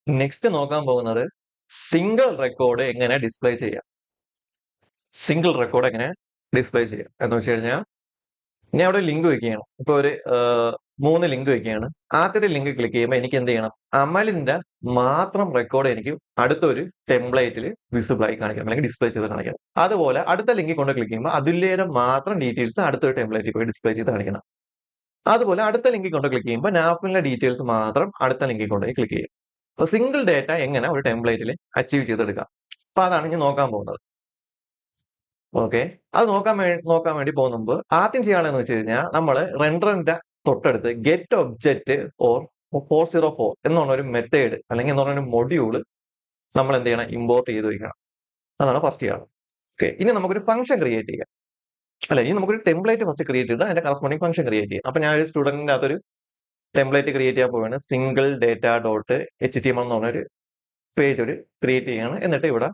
Next നോക്കാൻ പോകുന്നത് single record എങ്ങനെ ഡിസ്പ്ലേ ചെയ്യാം. സിംഗിൾ റെക്കോർഡ് എങ്ങനെ ഡിസ്പ്ലേ ചെയ്യാം എന്ന് വെച്ച് കഴിഞ്ഞാൽ ഞാൻ അവിടെ ലിങ്ക് വെക്കുകയാണ്. ഇപ്പൊ ഒരു 3 ലിങ്ക് വെക്കുകയാണ്. ആദ്യത്തെ ലിങ്ക് ക്ലിക്ക് ചെയ്യുമ്പോൾ എനിക്ക് എന്ത് ചെയ്യണം, അമലിന്റെ മാത്രം റെക്കോർഡ് എനിക്ക് അടുത്തൊരു ടെംപ്ലേറ്റിൽ വിസിബിൾ ആയി കാണിക്കണം, അല്ലെങ്കിൽ ഡിസ്പ്ലേ ചെയ്ത് കാണിക്കണം. അതുപോലെ അടുത്ത ലിങ്കിൽ കൊണ്ട് ക്ലിക്ക് ചെയ്യുമ്പോൾ അതുല്യയുടെ മാത്രം ഡീറ്റെയിൽസ് അടുത്തൊരു ടെംപ്ലേറ്റിൽ പോയി ഡിസ്പ്ലേ ചെയ്ത് കാണിക്കണം. അതുപോലെ അടുത്ത ലിങ്കിൽ കൊണ്ട് ക്ലിക്ക് ചെയ്യുമ്പോൾ നാപ്പിലെ ഡീറ്റെയിൽസ് മാത്രം അടുത്ത ലിങ്കിൽ കൊണ്ട് ക്ലിക്ക് ചെയ്യും. അപ്പൊ സിംഗിൾ ഡേറ്റ എങ്ങനെ ഒരു ടെംപ്ലേറ്റിൽ അച്ചീവ് ചെയ്തെടുക്കാം, അപ്പൊ അതാണ് ഞാൻ നോക്കാൻ പോകുന്നത്. ഓക്കെ, അത് നോക്കാൻ വേണ്ടി പോകുന്ന മുമ്പ് ആദ്യം ചെയ്യാണെന്ന് വെച്ച് കഴിഞ്ഞാൽ നമ്മൾ റെൻഡറിന്റെ തൊട്ടടുത്ത് ഗെറ്റ് ഒബ്ജക്റ്റ് ഓർ 404 എന്നുള്ള ഒരു മെത്തേഡ് അല്ലെങ്കിൽ എന്നുള്ള ഒരു മൊഡ്യൂള് നമ്മൾ എന്ത് ചെയ്യണം, ഇമ്പോർട്ട് ചെയ്ത് വെക്കണം. അതാണ് ഫസ്റ്റ് ചെയ്യണം. ഓക്കെ, ഇനി നമുക്കൊരു ഫംഗ്ഷൻ ക്രിയേറ്റ് ചെയ്യാം. ഇനി നമുക്കൊരു ടെംപ്ലേറ്റ് ഫസ്റ്റ് ക്രിയേറ്റ് ചെയ്ത് അതിന്റെ കറസ്പോണ്ടിങ് ഫംഗ്ഷൻ ക്രിയേറ്റ് ചെയ്യാം. അപ്പൊ ഞാൻ ഒരു സ്റ്റുഡന്റിന്റെ അകത്തൊരു ടെംപ്ലേറ്റ് ക്രിയേറ്റ് ചെയ്യാൻ പോവുകയാണ്. സിംഗിൾ ഡേറ്റ ഡോട്ട് HTML എന്ന് പറഞ്ഞൊരു പേജ് ഒരു ക്രിയേറ്റ് ചെയ്യാണ്. എന്നിട്ട് ഇവിടെ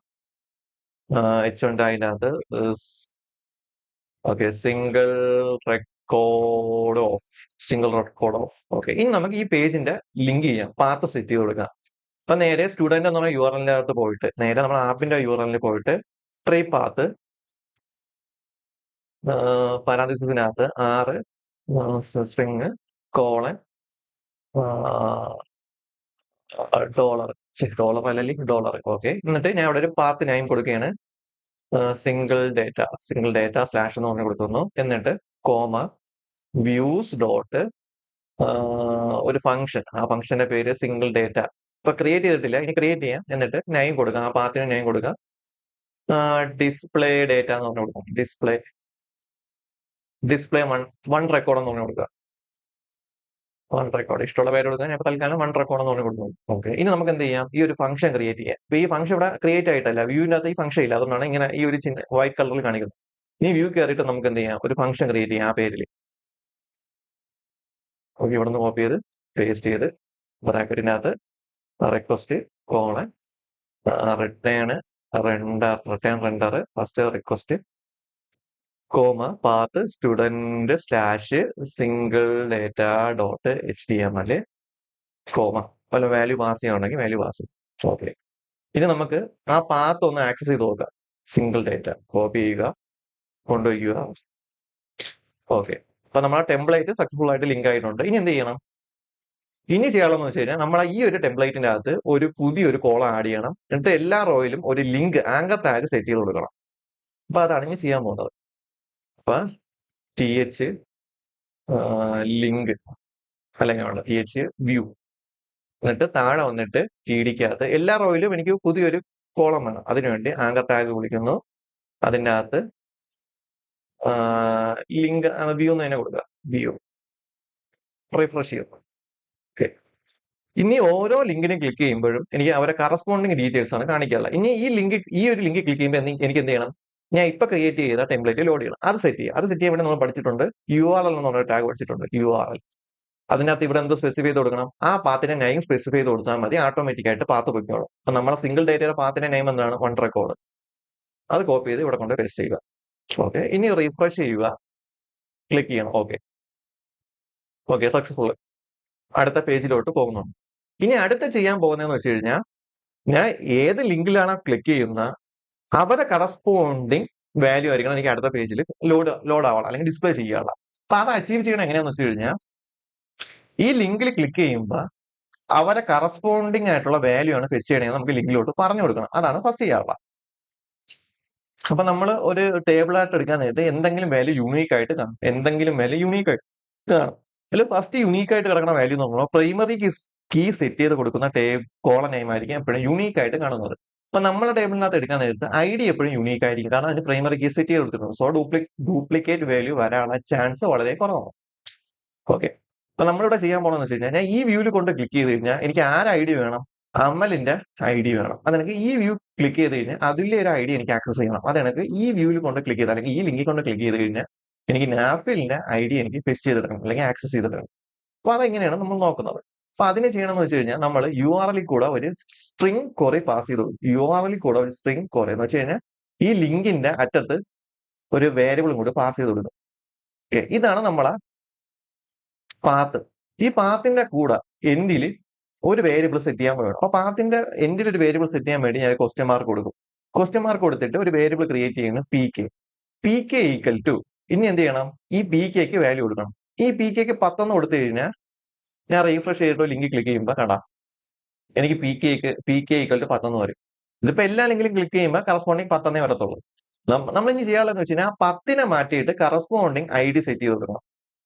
H1 അതിൻ്റെ അകത്ത് okay single record of. Okay, ഇനി നമുക്ക് ഈ പേജിന്റെ ലിങ്ക് ചെയ്യാം, പാത്ത് സെറ്റ് ചെയ്ത് കൊടുക്കാം. അപ്പൊ നേരെ സ്റ്റുഡന്റ് എന്നുള്ള URL അകത്ത് പോയിട്ട് നേരെ നമ്മൾ ആപ്പിന്റെ URL പോയിട്ട് ട്രീ പാത്ത് പാരാന്തസിസിനകത്ത് 6 സ്ട്രിങ് കോളൻ ഡോളർ അല്ലെങ്കിൽ ഡോളർ. ഓക്കെ, എന്നിട്ട് ഞാൻ ഇവിടെ ഒരു പാത്ത് നെയിം കൊടുക്കുകയാണ്, സിംഗിൾ ഡേറ്റ സ്ലാഷ് എന്ന് പറഞ്ഞ് കൊടുക്കുന്നു. എന്നിട്ട് കോമ വ്യൂസ് ഡോട്ട് ഒരു ഫംഗ്ഷൻ, ആ ഫംഗ്ഷന്റെ പേര് സിംഗിൾ ഡേറ്റ. ഇപ്പൊ ക്രിയേറ്റ് ചെയ്തിട്ടില്ല, ഇനി ക്രിയേറ്റ് ചെയ്യാം. എന്നിട്ട് നെയിം കൊടുക്കാം, ആ പാത്തിന് നെയിം കൊടുക്കാം, ഡിസ്പ്ലേ ഡേറ്റ എന്ന് പറഞ്ഞു കൊടുക്കാം. ഡിസ്പ്ലേ വൺ റെക്കോർഡ് എന്ന് പറഞ്ഞു കൊടുക്കുക. വൺ റെക്കോർഡ് ഇഷ്ടമുള്ള പേര് കൊടുക്കാൻ ഞാൻ തൽക്കാലം വൺ റെക്കോർഡ് എന്ന് പറഞ്ഞു കൊടുക്കുന്നു. ഓക്കെ, ഇനി നമുക്ക് എന്ത് ചെയ്യാം, ഈ ഒരു ഫംഗ്ഷൻ ക്രിയേറ്റ് ചെയ്യാം. ഇപ്പൊ ഈ ഫംഗ്ഷൻ ഇവിടെ ക്രിയേറ്റ് ആയിട്ടല്ല, വ്യൂവിന്റെ അകത്ത് ഈ ഫംഗ്ഷൻ ഇല്ല, അതുകൊണ്ടാണ് ഇങ്ങനെ ഈ ഒരു വൈറ്റ് കളറിൽ കാണിക്കുന്നത്. ഇനി വ്യൂ കയറിയിട്ട് നമുക്ക് എന്ത് ചെയ്യാം, ഒരു ഫംഗ്ഷൻ ക്രിയേറ്റ് ചെയ്യാം ആ പേരിൽ. ഓക്കെ, ഇവിടെ നിന്ന് കോപ്പി ചെയ്ത് പേസ്റ്റ് ചെയ്ത് ബ്രാക്കറ്റിനകത്ത് request colon return render first request comma path student slash single data dot HTML comma പല വാല്യൂ പാസ് ചെയ്യുകയാണെങ്കിൽ വാല്യൂ പാസ്. ഓക്കെ, ഇനി നമുക്ക് ആ പാത്ത് ഒന്ന് ആക്സസ് ചെയ്ത് നോക്കാം. സിംഗിൾ ഡേറ്റ കോപ്പി ചെയ്യുക, കൊണ്ടുവയ്ക്കുക. ഓക്കെ, അപ്പൊ നമ്മളെ ടെംപ്ലേറ്റ് സക്സസ്ഫുൾ ആയിട്ട് ലിങ്ക് ആയിട്ടുണ്ട്. ഇനി എന്ത് ചെയ്യണം, ഇനി ചെയ്യാനുള്ളതെന്ന് വെച്ച് കഴിഞ്ഞാൽ നമ്മൾ ഈ ഒരു ടെംപ്ലേറ്റിന്റെ അകത്ത് ഒരു പുതിയൊരു കോളം ആഡ് ചെയ്യണം. എന്നിട്ട് എല്ലാ റോയിലും ഒരു ലിങ്ക് ആങ്കർ ടാഗ് സെറ്റ് ചെയ്ത് കൊടുക്കണം. അപ്പൊ അതാണ് ഇനി ചെയ്യാൻ പോകുന്നത്. അപ്പൊ TH ലിങ്ക് അല്ലെങ്കിൽ TH വ്യൂ, എന്നിട്ട് താഴെ വന്നിട്ട് TDക്കകത്ത് എല്ലാ റോയിലും എനിക്ക് പുതിയൊരു കോളം വേണം. അതിനുവേണ്ടി ആങ്കർ ടാഗ് വിളിക്കുന്നു. അതിൻ്റെ അകത്ത് ലിങ്ക് വ്യൂ എന്ന് തന്നെ കൊടുക്കുക. വ്യൂ റിഫ്രഷ് ചെയ്യുന്നു. ഓക്കെ, ഇനി ഓരോ ലിങ്കിനും ക്ലിക്ക് ചെയ്യുമ്പോഴും എനിക്ക് അവരെ കറസ്പോണ്ടിങ് ഡീറ്റെയിൽസ് ആണ് കാണിക്കാനുള്ളത്. ഇനി ഈ ഒരു ലിങ്ക് ക്ലിക്ക് ചെയ്യുമ്പോൾ എനിക്ക് എന്ത് ചെയ്യണം, ഞാൻ ഇപ്പൊ ക്രിയേറ്റ് ചെയ്ത ടെംപ്ലേറ്റ് ലോഡ് ചെയ്യണം. അത് സെറ്റ് ചെയ്യാൻ വേണ്ടി നമ്മൾ പഠിച്ചിട്ടുണ്ട്, URL എന്ന് പറഞ്ഞ ടാഗ് പഠിച്ചിട്ടുണ്ട്. URL അതിനകത്ത് ഇവിടെ എന്ത് സ്പെസിഫൈ ചെയ്ത് കൊടുക്കണം, ആ പാത്തിന്റെ നെയിം സ്പെസിഫൈ ചെയ്ത് കൊടുത്താൽ മതി, ഓട്ടോമാറ്റിക് ആയിട്ട് പാത്ത് പൊയ്ക്കോളും. അപ്പൊ നമ്മളെ സിംഗിൾ ഡേറ്റയുടെ പാത്തിന്റെ നെയിം എന്താണ്, വൺ റെക്കോർഡ്. അത് കോപ്പി ചെയ്ത് ഇവിടെ കൊണ്ട് പേസ്റ്റ് ചെയ്യുക. ഓക്കെ, ഇനി റീഫ്രഷ് ചെയ്യുക, ക്ലിക്ക് ചെയ്യണം. Okay successful. അടുത്ത പേജിലോട്ട് പോകുന്നു. ഇനി അടുത്ത ചെയ്യാൻ പോകുന്നതെന്ന് വെച്ച് കഴിഞ്ഞാൽ, ഞാൻ ഏത് ലിങ്കിലാണ് ക്ലിക്ക് ചെയ്യുന്ന അവരെ കറസ്പോണ്ടിങ് വാല്യൂ ആയിരിക്കണം എനിക്ക് അടുത്ത പേജിൽ ലോഡ് ആവാം അല്ലെങ്കിൽ ഡിസ്പ്ലേ ചെയ്യാനുള്ള. അപ്പൊ അത് അച്ചീവ് ചെയ്യണം എങ്ങനെയാന്ന് വെച്ച് കഴിഞ്ഞാൽ, ഈ ലിങ്കിൽ ക്ലിക്ക് ചെയ്യുമ്പോൾ അവരെ കറസ്പോണ്ടിങ് ആയിട്ടുള്ള വാല്യൂ ആണ് ഫെച്ച് ചെയ്യണമെന്ന് നമുക്ക് ലിങ്കിലോട്ട് പറഞ്ഞു കൊടുക്കണം. അതാണ് ഫസ്റ്റ് ചെയ്യാനുള്ള. അപ്പൊ നമ്മൾ ഒരു ടേബിൾ ആയിട്ട് എടുക്കാൻ നേരത്തെ എന്തെങ്കിലും വാല്യൂ യൂണീക്ക് ആയിട്ട് കാണും. അതിൽ ഫസ്റ്റ് യൂണീക്ക് ആയിട്ട് കിടക്കുന്ന വാല്യൂ നോക്കുമ്പോൾ പ്രൈമറി കീ സെറ്റ് ചെയ്ത് കൊടുക്കുന്ന കോളൻ നെയിം ആയിരിക്കും എപ്പോഴും യൂണീക്ക് ആയിട്ട് കാണുന്നത്. അപ്പൊ നമ്മളെ ടേബിളിനകത്ത് എടുക്കാൻ നേരത്ത് ID എപ്പോഴും യൂണീക്ക് ആയിരിക്കും, കാരണം അതിന് പ്രൈമറി കീ സെറ്റ് ചെയ്ത് കൊടുത്തിട്ടുണ്ട്. സോ ഡ്യൂപ്ലിക്കേറ്റ് വാല്യൂ വരാനുള്ള ചാൻസ് വളരെ കുറവാണ്. ഓക്കെ, അപ്പൊ നമ്മളിവിടെ ചെയ്യാൻ പോകണമെന്ന് വെച്ച് കഴിഞ്ഞാൽ, ഞാൻ ഈ വ്യൂവിൽ കൊണ്ട് ക്ലിക്ക് ചെയ്ത് കഴിഞ്ഞാൽ എനിക്ക് ആര് ID വേണം, അമലിന്റെ ID വേണം. അതെനിക്ക് ഈ വ്യൂ ക്ലിക്ക് ചെയ്ത് കഴിഞ്ഞാൽ അതിലെ ഒരു ID എനിക്ക് ആക്സസ് ചെയ്യണം. അതെനിക്ക് ഈ വ്യൂവിൽ കൊണ്ട് ക്ലിക്ക് ചെയ്ത് അല്ലെങ്കിൽ ഈ ലിങ്കിൽ കൊണ്ട് ക്ലിക്ക് ചെയ്ത് കഴിഞ്ഞാൽ എനിക്ക് നാപ്പിലിന്റെ ID എനിക്ക് ഫെച്ച് ചെയ്തിടണം അല്ലെങ്കിൽ ആക്സസ് ചെയ്തിടണം. അപ്പൊ അതെങ്ങനെയാണ് നമ്മൾ നോക്കുന്നത്. അപ്പൊ അതിന് ചെയ്യണമെന്ന് വെച്ച് കഴിഞ്ഞാൽ, നമ്മൾ URL കൂടെ ഒരു സ്ട്രിംഗ് ക്വറി പാസ് ചെയ്തു. URL കൂടെ ഒരു സ്ട്രിംഗ് ക്വറി എന്ന് വെച്ച് കഴിഞ്ഞാൽ ഈ ലിങ്കിന്റെ അറ്റത്ത് ഒരു വേരിയബിളും കൂടി പാസ് ചെയ്ത് കൊടുക്കും. ഓക്കെ, ഇതാണ് നമ്മളെ പാത്ത്. ഈ പാത്തിന്റെ കൂടെ എൻഡിൽ ഒരു വേരിയബിൾ സെറ്റ് ചെയ്യാൻ വേണം. അപ്പൊ പാത്തിന്റെ എൻഡിൽ ഒരു വേരിയബിൾ സെറ്റ് ചെയ്യാൻ വേണ്ടി ഞാൻ ക്വസ്റ്റ്യൻ മാർക്ക് കൊടുക്കും. ക്വസ്റ്റ്യൻ മാർക്ക് കൊടുത്തിട്ട് ഒരു വേരിയബിൾ ക്രിയേറ്റ് ചെയ്യുന്ന പി കെ ഈക്വൽ ടു, ഇനി എന്ത് ചെയ്യണം, ഈ പി കെക്ക് വാല്യൂ കൊടുക്കണം. ഈ പി കെക്ക് 10 കൊടുത്തു കഴിഞ്ഞാൽ ഞാൻ റീഫ്രഷ് ചെയ്തിട്ട് ലിങ്ക് ക്ലിക്ക് ചെയ്യുമ്പോൾ കണ്ടാ എനിക്ക് പി കെ ഈക്വൽ ടു 10 വരും. ഇതിപ്പോ എല്ലാ ലിങ്കിലും ക്ലിക്ക് ചെയ്യുമ്പോൾ കറസ്പോണ്ടിങ് 10 വരത്തുള്ളൂ. നമ്മൾ ഇനി ചെയ്യാനുള്ളതെന്ന് വെച്ച് കഴിഞ്ഞാൽ 10 മാറ്റിയിട്ട് കറസ്പോണ്ടിങ് ഐ ഡി സെറ്റ് ചെയ്ത് കൊടുക്കണം.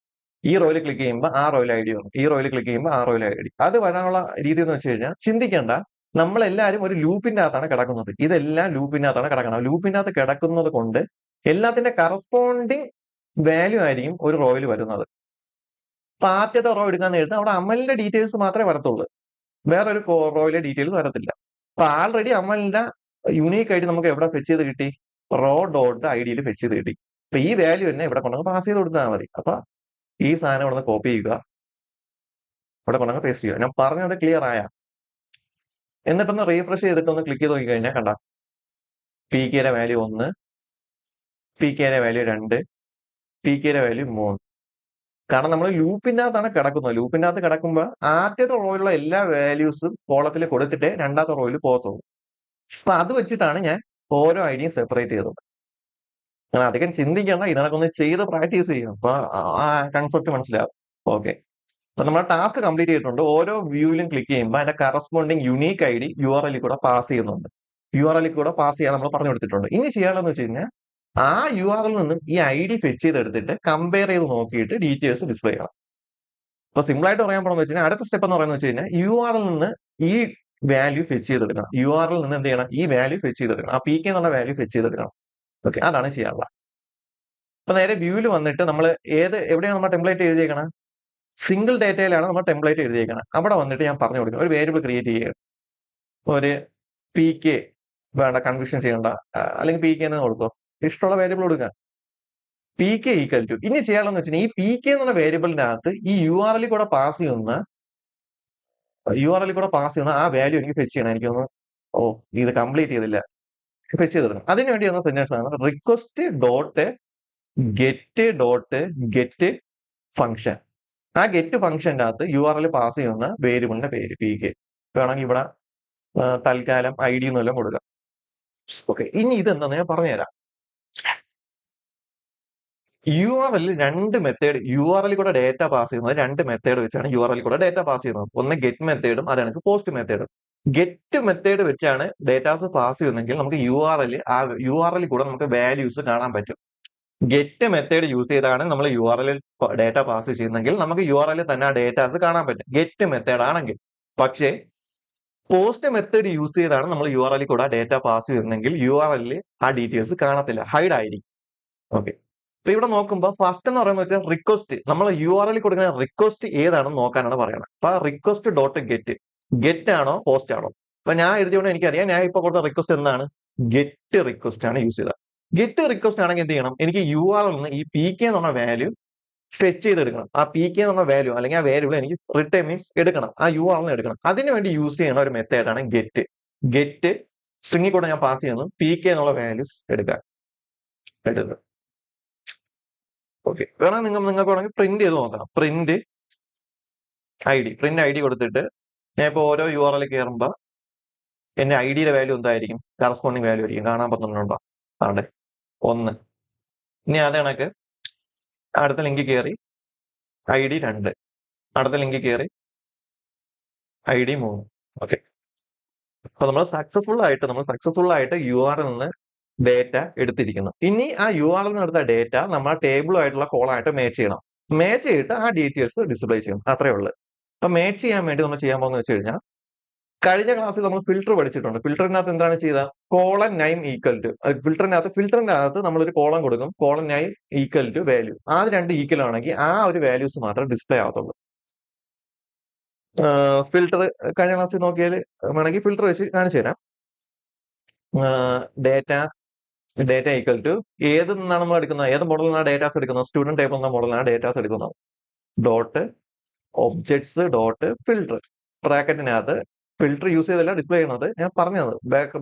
ഈ റോയിൽ ക്ലിക്ക് ചെയ്യുമ്പോൾ ആ റോയിൽ ഐ ഡി വരും, ഈ റോയിൽ ക്ലിക്ക് ചെയ്യുമ്പോൾ ആ റോയിൽ ഐ ഡി. അത് വരാനുള്ള രീതി എന്ന് വെച്ച് കഴിഞ്ഞാൽ ചിന്തിക്കേണ്ട, നമ്മളെല്ലാവരും ഒരു ലൂപ്പിന്റെ അകത്താണ് കിടക്കുന്നത്. ഇതെല്ലാം ലൂപ്പിന്റെ അകത്താണ് കിടക്കണം. ലൂപ്പിന്റെ അകത്ത് കിടക്കുന്നത് കൊണ്ട് എല്ലാത്തിന്റെ കറസ്പോണ്ടിങ് വാല്യൂ ആയിരിക്കും ഒരു റോയിൽ വരുന്നത്. അപ്പൊ ആദ്യത്തെ റോ എടുക്കാൻ നേരത്ത് അവിടെ അമലിന്റെ ഡീറ്റെയിൽസ് മാത്രമേ വരത്തുള്ളൂ, വേറൊരു റോയിലെ ഡീറ്റെയിൽസ് വരത്തില്ല. അപ്പൊ ആൾറെഡി അമലിന്റെ യുണീക്ക് ആയിട്ട് നമുക്ക് എവിടെ ഫെച്ച് ചെയ്ത് കിട്ടി, റോ ഡോട്ട് ഐ ഡിയിൽ ഫെച്ച് ചെയ്ത് കിട്ടി. അപ്പൊ ഈ വാല്യൂ തന്നെ ഇവിടെ കൊണ്ടു പാസ് ചെയ്ത് കൊടുത്താൽ മതി. അപ്പൊ ഈ സാധനം ഇവിടെ നിന്ന് കോപ്പി ചെയ്യുക, ഇവിടെ കൊണ്ടങ്ങ് പേസ്റ്റ് ചെയ്യുക. ഞാൻ പറഞ്ഞത് ക്ലിയർ ആയ? എന്നിട്ടൊന്ന് റീഫ്രഷ് ചെയ്തിട്ടൊന്ന് ക്ലിക്ക് ചെയ്ത് നോക്കി കഴിഞ്ഞാൽ കണ്ട പി കെയുടെ വാല്യൂ 1, പി കെയുടെ വാല്യൂ 2, പി കെയുടെ വാല്യൂ 3. കാരണം നമ്മൾ ലൂപ്പിന്റെ അകത്താണ് കിടക്കുന്നത്. ലൂപ്പിന്റെ അകത്ത് കിടക്കുമ്പോൾ ആദ്യത്തെ റോയിലുള്ള എല്ലാ വാല്യൂസും കോളത്തിൽ കൊടുത്തിട്ടേ രണ്ടാമത്തെ റോയിൽ പോകത്തുള്ളൂ. അപ്പൊ അത് വെച്ചിട്ടാണ് ഞാൻ ഓരോ ഐഡിയും സെപ്പറേറ്റ് ചെയ്തത്. അങ്ങനെ അധികം ചിന്തിക്കേണ്ട, ഇതിനൊക്കെ ചെയ്ത് പ്രാക്ടീസ് ചെയ്യണം. അപ്പൊ ആ കൺസെപ്റ്റ് മനസ്സിലാവും. ഓക്കെ, അപ്പൊ നമ്മൾ ടാസ്ക് കംപ്ലീറ്റ് ചെയ്തിട്ടുണ്ട്. ഓരോ വ്യൂവിലും ക്ലിക്ക് ചെയ്യുമ്പോൾ അതിന്റെ corresponding unique I D you are എല്ലിൽ കൂടെ പാസ് ചെയ്യുന്നുണ്ട്. യു ആർ എല്ലിൽ കൂടെ പാസ് ചെയ്യാൻ നമ്മൾ പറഞ്ഞു കൊടുത്തിട്ടുണ്ട്. ഇനി ചെയ്യാനുള്ളതെന്ന് വെച്ച് കഴിഞ്ഞാൽ ആ യു ആർ എല്ലിൽ നിന്നും ഈ ഐ ഡി ഫെച്ച് ചെയ്തെടുത്തിട്ട് കമ്പയർ ചെയ്ത് നോക്കിയിട്ട് ഡീറ്റെയിൽസ് ഡിസ്പ്ലേ ചെയ്യണം. അപ്പൊ സിമ്പിൾ ആയിട്ട് പറയാൻ പോകുന്നത് വെച്ച് കഴിഞ്ഞാൽ അടുത്ത സ്റ്റെപ്പ് എന്ന് പറയുന്നത് വെച്ച് കഴിഞ്ഞാൽ യു ആർ എൽ നിന്ന് ഈ വാല്യൂ ഫെച്ച് ചെയ്തെടുക്കണം. യു ആർ എൽ നിന്ന് എന്ത് ചെയ്യണം, ഈ വാല്യൂ ഫെച്ച് ചെയ്തെടുക്കണം. ആ പി കെ എന്നുള്ള വാല്യൂ ഫെച്ച് ചെയ്തെടുക്കണം. ഓക്കെ, അതാണ് ചെയ്യാനുള്ളത്. അപ്പൊ നേരെ വ്യൂവിൽ വന്നിട്ട് നമ്മൾ എവിടെയാണ് നമ്മൾ ടെംപ്ലേറ്റ് എഴുതിയേക്കണം, സിംഗിൾ ഡേറ്റയിലാണ് നമ്മൾ ടെംപ്ലേറ്റ് എഴുതിയേക്കണം. അവിടെ വന്നിട്ട് ഞാൻ പറഞ്ഞു കൊടുക്കണം, ഒരു വേരിയബിൾ ക്രിയേറ്റ് ചെയ്യുക, ഒരു പി കെ വേണ്ട, കൺഫ്യൂഷൻ ചെയ്യണ്ട, അല്ലെങ്കിൽ പി കെ എന്ന് കൊടുക്കോ, ഇഷ്ടമുള്ള വേരിയബിൾ കൊടുക്കുക. പി കെ ഈക്വൽ ടു, ഇനി ചെയ്യാനുള്ളതെന്ന് വെച്ചാൽ ഈ പി കെ എന്നുള്ള വേരിയബിളിന്റെ അകത്ത് ഈ യു ആർ എല്ലിൽ കൂടെ പാസ് ചെയ്യുന്ന ആ വാല്യൂ എനിക്ക് ഫെച്ച് ചെയ്യണം. എനിക്കൊന്ന് ഇത് കംപ്ലീറ്റ് ചെയ്തില്ല, ഫെച്ച് ചെയ്തെടുക്കണം. അതിനുവേണ്ടി വന്ന സെന്റൻസ് ആണ് റിക്വസ്റ്റ് ഡോട്ട് ഗെറ്റ് ഫംഗ്ഷൻ. ആ ഗെറ്റ് ഫംഗ്ഷന്റെ അകത്ത് യു ആർ എൽ പാസ് ചെയ്യുന്ന വേരിയബിളിന്റെ പേര് പി കെ വേണമെങ്കിൽ ഇവിടെ തൽക്കാലം ഐ ഡി എന്നെല്ലാം കൊടുക്കാം. ഓക്കെ, ഇനി ഇതെന്താന്ന് ഞാൻ പറഞ്ഞുതരാം. യു ആർ എൽ രണ്ട് മെത്തേഡ്, യു ആർ എൽ കൂടെ ഡേറ്റ പാസ് ചെയ്യുന്നത് രണ്ട് മെത്തേഡ് വെച്ചാണ് യു ആർ എൽ കൂടെ ഡേറ്റ പാസ് ചെയ്യുന്നത്. ഒന്ന് ഗെറ്റ് മെത്തേഡും അതാണ് പോസ്റ്റ് മെത്തേഡും. ഗെറ്റ് മെത്തേഡ് വെച്ചാണ് ഡേറ്റാസ് പാസ് ചെയ്യുന്നതെങ്കിൽ നമുക്ക് യു ആർ എൽ കൂടെ നമുക്ക് വാല്യൂസ് കാണാൻ പറ്റും. ഗെറ്റ് മെത്തേഡ് യൂസ് ചെയ്താണ് നമ്മൾ you are L data pass ചെയ്യുന്നെങ്കിൽ നമുക്ക് യു ആർ എൽ തന്നെ ആ ഡേറ്റാസ് കാണാൻ പറ്റും, ഗെറ്റ് മെത്തേഡ് ആണെങ്കിൽ. പക്ഷേ പോസ്റ്റ് മെത്തേഡ് യൂസ് ചെയ്താണ് നമ്മൾ യു ആർ എൽ കൂടെ ഡേറ്റ പാസ് ചെയ്യുന്നെങ്കിൽ യു ആർ എല്ലിൽ ആ ഡീറ്റെയിൽസ് കാണത്തില്ല, ഹൈഡ് ആയിരിക്കും. ഓക്കെ, അപ്പൊ ഇവിടെ നോക്കുമ്പോൾ ഫസ്റ്റ് എന്ന് പറയുന്നത് വെച്ചാൽ റിക്വസ്റ്റ്, നമ്മൾ യു ആർ എൽ കൊടുക്കുന്ന റിക്വസ്റ്റ് ഏതാണെന്ന് നോക്കാനാണ് പറയുന്നത്. അപ്പൊ റിക്വസ്റ്റ് ഡോട്ട് ഗെറ്റ് ആണോ പോസ്റ്റ് ആണോ? അപ്പൊ ഞാൻ എഴുതിയോണ്ട് എനിക്കറിയാം, ഞാൻ ഇപ്പൊ കൊടുത്ത റിക്വസ്റ്റ് എന്താണ്, ഗെറ്റ് റിക്വസ്റ്റ് ആണ് യൂസ് ചെയ്തത്. ഗെറ്റ് റിക്വസ്റ്റ് ആണെങ്കിൽ എന്ത് ചെയ്യണം, എനിക്ക് യു ആർ എൽ നിന്ന് ഈ പി കെ എന്ന് പറഞ്ഞ വാല്യൂ ഫെച്ച് ചെയ്തെടുക്കണം. ആ പി കെ എന്ന് പറഞ്ഞ വാല്യൂ അല്ലെങ്കിൽ ആ വേരിയബിൾ എനിക്ക് റിട്ടേൺ മീൻസ് എടുക്കണം, ആ യു ആർ എൽ എടുക്കണം. അതിനുവേണ്ടി യൂസ് ചെയ്യുന്ന ഒരു മെത്തേഡാണ് ഗെറ്റ് സ്ട്രിങ്ങിൽ കൂടെ ഞാൻ പാസ് ചെയ്യുന്നു പി കെ എന്നുള്ള വാല്യൂസ് എടുക്കുക. ഓക്കെ, വേണം നിങ്ങൾക്ക് വേണമെങ്കിൽ പ്രിന്റ് ചെയ്ത് നോക്കാം. പ്രിന്റ് ഐ ഡി കൊടുത്തിട്ട് ഞാൻ ഇപ്പോൾ ഓരോ യു ആർ എൽ കയറുമ്പോൾ എന്റെ ഐ ഡിയുടെ വാല്യൂ എന്തായിരിക്കും, കറസ്പോണ്ടിങ് വാല്യൂ ആയിരിക്കും. കാണാൻ പറ്റുന്നുണ്ടോ? അവിടെ 1. ഇനി അത് കണക്ക് അടുത്ത ലിങ്ക് കയറി ഐ ഡി 2, അടുത്ത ലിങ്ക് കയറി ഐ ഡി 3. ഓക്കെ, അപ്പൊ നമ്മൾ സക്സസ്ഫുൾ ആയിട്ട് യു ആർ എൽ നിന്ന് ഡേറ്റ എടുത്തിരിക്കുന്നു. ഇനി ആ യു ആർ എൽ നിന്ന് എടുത്ത ഡേറ്റ നമ്മൾ ടേബിളുമായിട്ടുള്ള കോളായിട്ട് മാച്ച് ചെയ്യണം. മാച്ച് ചെയ്തിട്ട് ആ ഡീറ്റെയിൽസ് ഡിസ്പ്ലേ ചെയ്യണം, അത്രേ ഉള്ളൂ. അപ്പൊ മാച്ച് ചെയ്യാൻ വേണ്ടി നമ്മൾ ചെയ്യാൻ പോകുന്നത് വെച്ച് കഴിഞ്ഞാൽ, കഴിഞ്ഞ ക്ലാസ്സിൽ നമ്മൾ ഫിൽറ്റർ പഠിച്ചിട്ടുണ്ട്. ഫിൽറ്ററിനകത്ത് എന്താണ് ചെയ്ത, കോളൻ നെയിം ഈക്വൽ ടു, ഫിൽറ്ററിന്റെ അകത്ത് നമ്മളൊരു കോളം കൊടുക്കും, colon name equal to value. ആ രണ്ട് ഈക്വൽ ആണെങ്കിൽ ആ ഒരു വാല്യൂസ് മാത്രമേ ഡിസ്പ്ലേ ആവത്തുള്ളൂ. ഫിൽറ്റർ കഴിഞ്ഞ ക്ലാസ്സിൽ നോക്കിയാൽ വേണമെങ്കിൽ ഫിൽറ്റർ വെച്ച് കാണിച്ചു തരാം. ഡേറ്റ ഈക്വൽ ടു ഏത് നിന്നാണ് നമ്മൾ എടുക്കുന്നത്, ഏത് മോഡലിൽ നിന്നാണ് ഡേറ്റാസ് എടുക്കുന്നത്, സ്റ്റുഡന്റ് ടൈപ്പ് എന്ന മോഡലിനാണ് ഡേറ്റാസ് എടുക്കുന്നത്. ഡോട്ട് ഒബ്ജക്ട്സ് ഡോട്ട് ഫിൽറ്റർ, ബ്രാക്കറ്റിനകത്ത് ഫിൽറ്റർ യൂസ് ചെയ്തല്ല ഡിസ്പ്ലേ ചെയ്യുന്നത്, ഞാൻ പറഞ്ഞത്.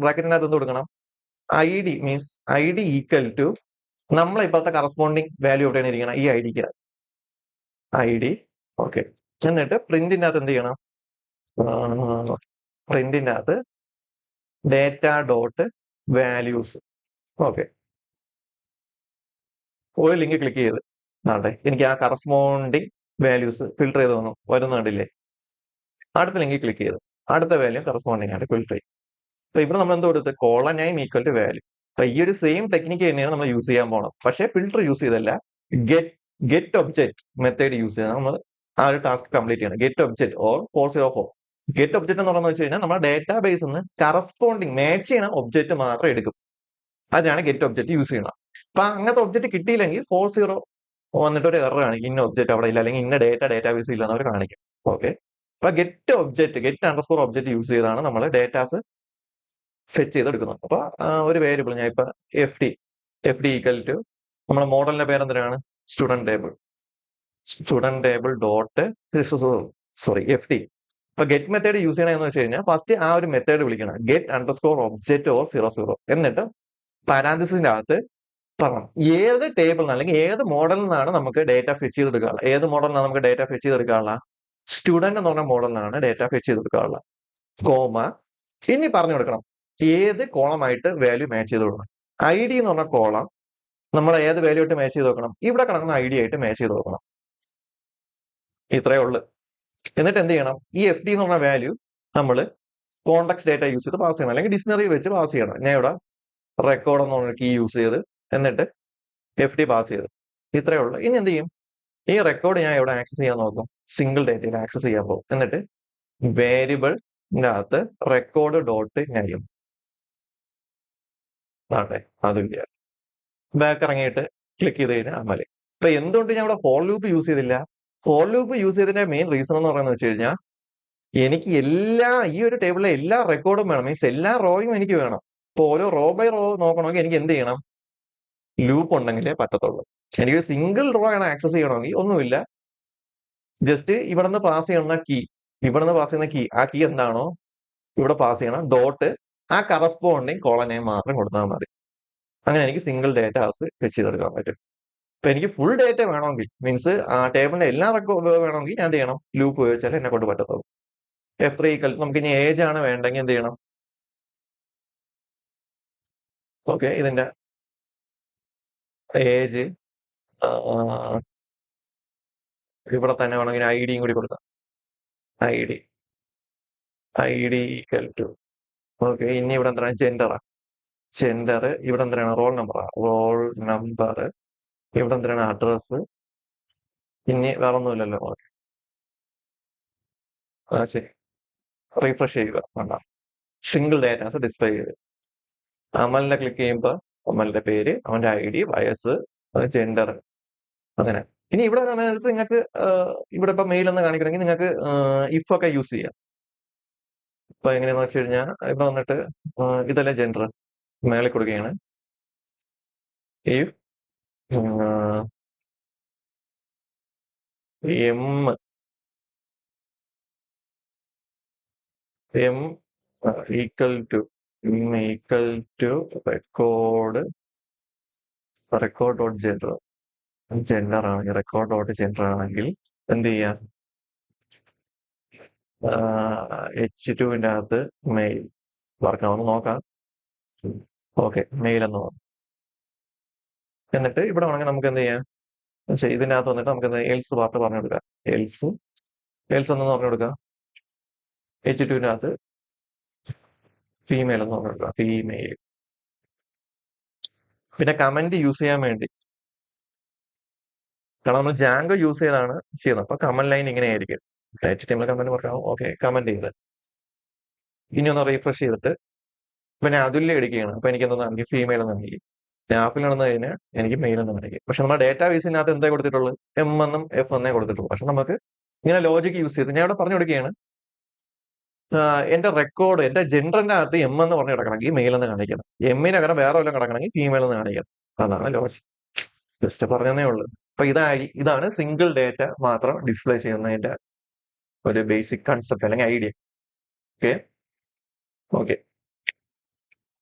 ബ്രാക്കറ്റിനകത്ത് എന്ത് കൊടുക്കണം, I D means I D equal to നമ്മളെ ഇപ്പോഴത്തെ കറസ്പോണ്ടിങ് വാല്യൂ എവിടെയാണ് ഇരിക്കണം, ഈ ഐ ഡിക്ക് ഐ ഡി. ഓക്കെ, എന്നിട്ട് പ്രിന്റിനകത്ത് എന്ത് ചെയ്യണം, പ്രിന്റിന്റെ അകത്ത് ഡേറ്റ ഡോട്ട് വാല്യൂസ്. ഓക്കെ, ഒരു ലിങ്ക് ക്ലിക്ക് ചെയ്ത് ആട്ടെ എനിക്ക് ആ കറസ്പോണ്ടിങ് വാല്യൂസ് ഫിൽട്ടർ ചെയ്ത് വരുന്നുണ്ടില്ലേ. അടുത്ത ലിങ്ക് ക്ലിക്ക് ചെയ്തു, അടുത്ത വാല്യൂ കറസ്പോണ്ടിങ് ആയിട്ട് ഫിൽട്ടർ ചെയ്യും. അപ്പൊ ഇവിടെ നമ്മൾ എന്ത് കൊടുത്ത് colon name equal to value. അപ്പൊ ഈ ഒരു സെയിം ടെക്നിക്ക് തന്നെയാണ് നമ്മൾ യൂസ് ചെയ്യാൻ പോകണം. പക്ഷേ ഫിൽട്ടർ യൂസ് ചെയ്തല്ല, get get object method use ചെയ്ത് നമ്മൾ ആ ഒരു ടാസ്ക് കംപ്ലീറ്റ് ചെയ്യണം. Get object or 404. Get object എന്ന് പറയുന്നത് വെച്ച് കഴിഞ്ഞാൽ നമ്മുടെ ഡേറ്റാ ബേസിൽ നിന്ന് കറസ്പോണ്ടിങ് മാച്ച് ചെയ്യണ ഒബ്ജക്ട് മാത്രം എടുക്കും. അതിനാണ് ഗെറ്റ് ഒബ്ജക്ട് യൂസ് ചെയ്യണം. അപ്പൊ അങ്ങനത്തെ ഒബ്ജക്ട് കിട്ടിയില്ലെങ്കിൽ 40 വന്നിട്ട് ഒരു എറർ കാണിക്കും, ഇന്ന ഒബ്ജക്ട് അവിടെ ഇല്ല, അല്ലെങ്കിൽ ഇന്ന ഡേറ്റാബേസ് ഇല്ലെന്ന് അവർ കാണിക്കും. ഓക്കെ, അപ്പൊ get object get underscore object use ചെയ്താണ് നമ്മൾ ഡേറ്റാസ് സെറ്റ് ചെയ്തെടുക്കുന്നത്. അപ്പൊ ഒരു വേരിയബിൾ ഞാൻ ഇപ്പൊ എഫ് ഡി ഈക്വൽ ടു നമ്മുടെ മോഡലിന്റെ പേരെന്തിനാണ് student table dot F D. ഇപ്പൊ ഗെറ്റ് മെത്തേഡ് യൂസ് ചെയ്യണമെന്ന് വെച്ച് കഴിഞ്ഞാൽ ഫസ്റ്റ് ആ ഒരു മെത്തേഡ് വിളിക്കണം, ഗെറ്റ് അണ്ടർസ്കോർ ഒബ്ജക്ട് ഓർ 00. എന്നിട്ട് പാരാന്തസിന്റെ അകത്ത് പറയണം ഏത് ടേബിളിൽ അല്ലെങ്കിൽ ഏത് മോഡലിൽ നിന്നാണ് നമുക്ക് ഡേറ്റ ഫെച്ച് ചെയ്തെടുക്കാനുള്ള. ഏത് മോഡലിൽ നിന്നാണ് നമുക്ക് ഡേറ്റ ഫെച്ച് ചെയ്തെടുക്കാനുള്ള? സ്റ്റുഡന്റ് എന്ന് പറഞ്ഞ മോഡലിൽ നിന്നാണ് ഡേറ്റ ഫെച്ച് ചെയ്തെടുക്കാനുള്ള. കോമ ഇനി പറഞ്ഞു കൊടുക്കണം ഏത് കോളമായിട്ട് വാല്യൂ മാച്ച് ചെയ്ത് കൊടുക്കണം. ഐ ഡി എന്ന് പറഞ്ഞ കോളം നമ്മൾ ഏത് വാല്യൂ ആയിട്ട് മാച്ച് ചെയ്ത് നോക്കണം? ഇവിടെ കിടക്കുന്ന ഐ ഡി ആയിട്ട് മാച്ച് ചെയ്ത് നോക്കണം. ഇത്രയേ ഉള്ളൂ. എന്നിട്ട് എന്ത് ചെയ്യണം? ഈ എഫ് ഡി എന്ന് പറഞ്ഞ വാല്യൂ നമ്മൾ കോൺടാക്ട് ഡേറ്റ യൂസ് ചെയ്ത് പാസ് ചെയ്യണം, അല്ലെങ്കിൽ ഡിക്ഷണറി വെച്ച് പാസ് ചെയ്യണം. ഞാൻ ഇവിടെ റെക്കോർഡ് എന്ന് പറഞ്ഞ കീ യൂസ് ചെയ്ത് എന്നിട്ട് എഫ് ഡി പാസ് ചെയ്ത്. ഇത്രയേ ഉള്ളൂ. ഇനി എന്ത് ചെയ്യും? ഈ റെക്കോർഡ് ഞാൻ എവിടെ ആക്സസ് ചെയ്യാൻ നോക്കും? സിംഗിൾ ഡേറ്റയിൽ ആക്സസ് ചെയ്യാൻ പോകും. എന്നിട്ട് വേരിയബിളിന്റെ അകത്ത് റെക്കോർഡ് ഡോട്ട് നെയിം ആട്ടെ അതില്ല, ബാക്ക് ഇറങ്ങിയിട്ട് ക്ലിക്ക് ചെയ്ത് കഴിഞ്ഞാൽ മതി. ഇപ്പൊ എന്തുകൊണ്ട് ഞാൻ ഇവിടെ ഫോർ ലൂപ്പ് യൂസ് ചെയ്തില്ല? ഫോർ ലൂപ്പ് യൂസ് ചെയ്തതിന്റെ മെയിൻ റീസൺ എന്ന് പറയുന്നത് വെച്ച് കഴിഞ്ഞാൽ എനിക്ക് ഈ ഒരു ടേബിളിലെ എല്ലാ റെക്കോർഡും വേണം, മീൻസ് എല്ലാ റോയും എനിക്ക് വേണം. ഇപ്പൊ ഓരോ റോ ബൈ റോ നോക്കണമെങ്കിൽ എനിക്ക് എന്ത് ചെയ്യണം? ലൂപ്പ് ഉണ്ടെങ്കിലേ പറ്റത്തുള്ളൂ. എനിക്ക് സിംഗിൾ റോ ആണ് ആക്സസ് ചെയ്യണമെങ്കിൽ ഒന്നുമില്ല, ജസ്റ്റ് ഇവിടെ നിന്ന് പാസ് ചെയ്യുന്ന കീ ആ കീ എന്താണോ ഇവിടെ പാസ് ചെയ്യണം, ഡോട്ട് ആ കറസ്പോണ്ടിങ് കോളൻ നെയിം മാത്രം കൊടുത്താൽ മതി. അങ്ങനെ എനിക്ക് സിംഗിൾ ഡേറ്റ ഫെച്ച് ചെയ്തെടുക്കാൻ പറ്റും. ഇപ്പൊ എനിക്ക് ഫുൾ ഡേറ്റ വേണമെങ്കിൽ, മീൻസ് ആ ടേബിളിന്റെ എല്ലാ റെക്കോർഡ് വേണമെങ്കിൽ ഞാൻ എന്ത് ചെയ്യണം? ലൂപ്പ് ഉപയോഗിച്ചാൽ എന്നെ കൊണ്ട് പറ്റത്തുള്ളൂ. F3 ഈക്വൽ നമുക്ക് ഇനി ഏജ് ആണ് വേണ്ടെങ്കിൽ എന്ത് ചെയ്യണം? ഓക്കെ, ഇതിന്റെ ഏജ് ഇവിടെ തന്നെ വേണമെങ്കിൽ ഐ ഡിയും കൂടി കൊടുക്കാം. I D equal to okay. ഇനി ഇവിടെ എന്താണ്? ജെൻഡർ ഇവിടെ എന്താണ്? റോൾ നമ്പർ ഇവിടെ എന്താണ്? അഡ്രസ്. ഇനി വേറെ ഒന്നുമില്ലല്ലോ. ഓക്കെ, ശരി, റീഫ്രഷ് ചെയ്യുക. വേണ്ട, സിംഗിൾ ഡേറ്റാസ് ഡിസ്പ്ലേ ചെയ്ത് അമലിനെ ക്ലിക്ക് ചെയ്യുമ്പോൾ അമലിന്റെ പേര്, അവന്റെ ഐ ഡി, വയസ്സ്, ജെൻഡർ, അങ്ങനെ. ഇനി ഇവിടെ നിങ്ങൾക്ക് ഇവിടെ ഇപ്പൊ മെയിൽ എന്ന് കാണിക്കണമെങ്കിൽ നിങ്ങൾക്ക് ഇഫ് ഒക്കെ യൂസ് ചെയ്യാം. ഇപ്പൊ എങ്ങനെയാന്ന് വെച്ച് കഴിഞ്ഞാൽ ഇവിടെ വന്നിട്ട് ഇതല്ലേ ജെൻഡർ, മേളിൽ കൊടുക്കുകയാണ് if M equal to record dot gender ആണെങ്കിൽ റെക്കോർഡ് ഡോട്ട് ജെൻഡർ ആണെങ്കിൽ എന്ത് ചെയ്യാം? H2 അകത്ത് മെയിൽ വർക്കാവുന്ന നോക്കാം. ഓക്കെ, മെയിൽ എന്ന് പറഞ്ഞു. എന്നിട്ട് ഇവിടെ വേണമെങ്കിൽ നമുക്ക് എന്ത് ചെയ്യാം? ഇതിന്റെ അകത്ത് വന്നിട്ട് നമുക്ക് എൽസ് പാർട്ട് പറഞ്ഞു കൊടുക്കാം. എൽസ് എന്ന് പറഞ്ഞു കൊടുക്കാം. H2 അകത്ത് ഫീമെയിൽ എന്ന് പറഞ്ഞു കൊടുക്കാം. ഫീമെയിൽ. പിന്നെ കമന്റ് യൂസ് ചെയ്യാൻ വേണ്ടി, കാരണം നമ്മൾ ജാങ്കോ യൂസ് ചെയ്താണ് ചെയ്യുന്നത്, അപ്പൊ കമന്റ് ലൈൻ ഇങ്ങനെ ആയിരിക്കും. HTML കമന്റ് പറയാം. ഓക്കെ, കമന്റ് ചെയ്ത് ഇനി ഒന്ന് റീഫ്രഷ് ചെയ്തിട്ട് പിന്നെ അതുല്യം എടുക്കുകയാണ്. അപ്പൊ എനിക്ക് എന്താ? എനിക്ക് ഫീമെയിൽ എന്ന് കാണിക്കും. ആപ്പിൽ നടന്നു കഴിഞ്ഞാൽ എനിക്ക് മെയിൽ എന്ന് കാണിക്കും. പക്ഷെ നമ്മുടെ ഡേറ്റാ ബേസിനകത്ത് എന്താ കൊടുത്തിട്ടുള്ളത്? എം എന്നും എഫ് എന്നേ കൊടുത്തിട്ടുള്ളൂ. പക്ഷെ നമുക്ക് ഇങ്ങനെ ലോജിക് യൂസ് ചെയ്ത് ഞാൻ ഇവിടെ പറഞ്ഞു കൊടുക്കുകയാണ്, എന്റെ ജെൻഡറിന്റെ അകത്ത് എം എന്ന് പറഞ്ഞു കിടക്കണമെങ്കിൽ മെയിൽ എന്ന് കാണിക്കണം, എമ്മിന് അങ്ങനെ വേറെ വല്ലതും കിടക്കണമെങ്കിൽ ഫീമെയിൽ എന്ന് കാണിക്കണം. അതാണ് ലോജിക്. ജസ്റ്റ് പറഞ്ഞതേ ഉള്ളൂ. അപ്പൊ ഇതാണ് സിംഗിൾ ഡേറ്റ മാത്രം ഡിസ്പ്ലേ ചെയ്യുന്നതിന്റെ ഒരു ബേസിക് കൺസെപ്റ്റ് അല്ലെങ്കിൽ ഐഡിയ. ഓക്കെ.